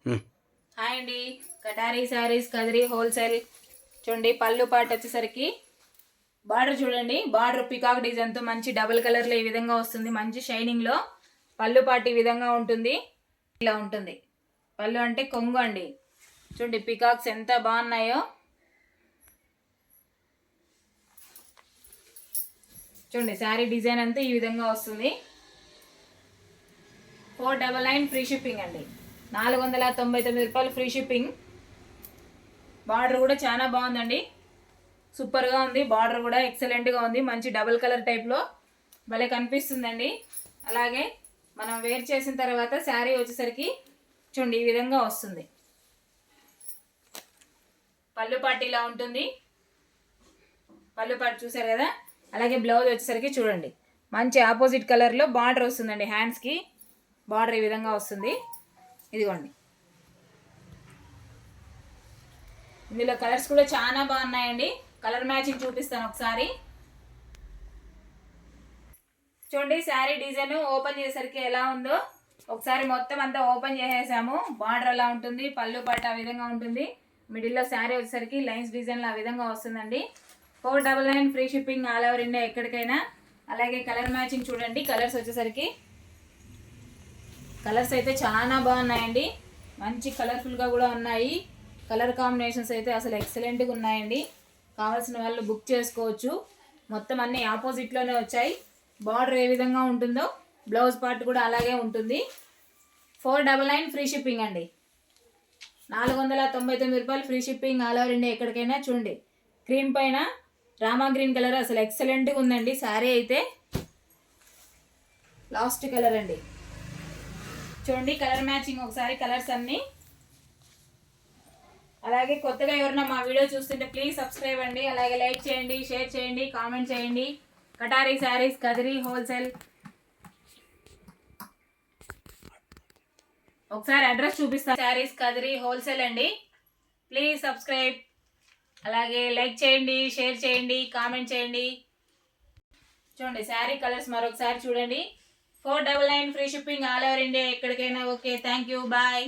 Hi అండి, కటారీ sarees Kadiri wholesale. చూడండి, పళ్ళు పాటు వచ్చేసరికి బార్డర్ చూడండి, బార్డర్ పికాక్ డిజైన్తో మంచి డబుల్ కలర్లో ఈ విధంగా వస్తుంది. మంచి షైనింగ్లో పళ్ళు పాటు ఈ విధంగా ఉంటుంది. ఇలా ఉంటుంది పళ్ళు, అంటే కొంగు అండి. చూడండి పికాక్స్ ఎంత బాగున్నాయో. చూడండి శారీ డిజైన్ అంతా ఈ విధంగా వస్తుంది. 499 ఫ్రీ షిప్పింగ్ అండి. 499 రూపాయలు ఫ్రీ షిప్పింగ్. బార్డర్ కూడా చాలా బాగుందండి, సూపర్గా ఉంది. బార్డర్ కూడా ఎక్సలెంట్గా ఉంది. మంచి డబుల్ కలర్ టైప్లో భలే కనిపిస్తుందండి. అలాగే మనం వేర్ చేసిన తర్వాత శారీ వచ్చేసరికి చూడండి ఈ విధంగా వస్తుంది. పళ్ళు పాటు ఇలా ఉంటుంది. పళ్ళు పాటు చూసారు కదా. అలాగే బ్లౌజ్ వచ్చేసరికి చూడండి మంచి ఆపోజిట్ కలర్లో బార్డర్ వస్తుందండి. హ్యాండ్స్కి బార్డర్ ఈ విధంగా వస్తుంది. ఇదిగోండి, ఇందులో కలర్స్ కూడా చాలా బాగున్నాయండి. కలర్ మ్యాచింగ్ చూపిస్తాను ఒకసారి. చూడండి శారీ డిజైన్ ఓపెన్ చేసేసరికి ఎలా ఉందో ఒకసారి మొత్తం అంతా ఓపెన్ చేసేసాము. బార్డర్ ఎలా ఉంటుంది, పళ్ళు పట్టు ఆ విధంగా ఉంటుంది. మిడిల్లో శారీ వచ్చేసరికి లైన్స్ డిజైన్లో ఆ విధంగా వస్తుందండి. 499 free shipping all over India ఎక్కడికైనా. అలాగే కలర్ మ్యాచింగ్ చూడండి. కలర్స్ వచ్చేసరికి కలర్స్ అయితే చాలా బాగున్నాయండి. మంచి కలర్ఫుల్గా కూడా ఉన్నాయి. కలర్ కాంబినేషన్స్ అయితే అసలు ఎక్సలెంట్గా ఉన్నాయండి. కావాల్సిన వాళ్ళు బుక్ చేసుకోవచ్చు. మొత్తం అన్నీ ఆపోజిట్లోనే వచ్చాయి. బార్డర్ ఏ విధంగా ఉంటుందో బ్లౌజ్ పార్ట్ కూడా అలాగే ఉంటుంది. 499 ఫ్రీ షిప్పింగ్ అండి. 499 రూపాయలు free shipping all over India ఎక్కడికైనా. చూడండి క్రీమ్ పైన రామా గ్రీన్ కలర్ అసలు ఎక్సలెంట్గా ఉందండి. శారీ అయితే లాస్ట్ కలర్ అండి. చూడండి కలర్ మ్యాచింగ్ ఒకసారి కలర్స్ అన్నీ. అలాగే కొత్తగా ఎవరైనా మా వీడియో చూస్తుంటే ప్లీజ్ సబ్స్క్రైబ్ అండి. అలాగే లైక్ చేయండి, షేర్ చేయండి, కామెంట్ చేయండి. Katari sarees Kadiri wholesale. ఒకసారి అడ్రస్ చూపిస్తాను. శారీస్ కదిరి హోల్సేల్ అండి. Please subscribe. అలాగే లైక్ చేయండి, షేర్ చేయండి, కామెంట్ చేయండి. చూడండి శారీ కలర్స్ మరొకసారి చూడండి. 499 free shipping all over India ఎక్కడికైనా. Okay, thank you, bye.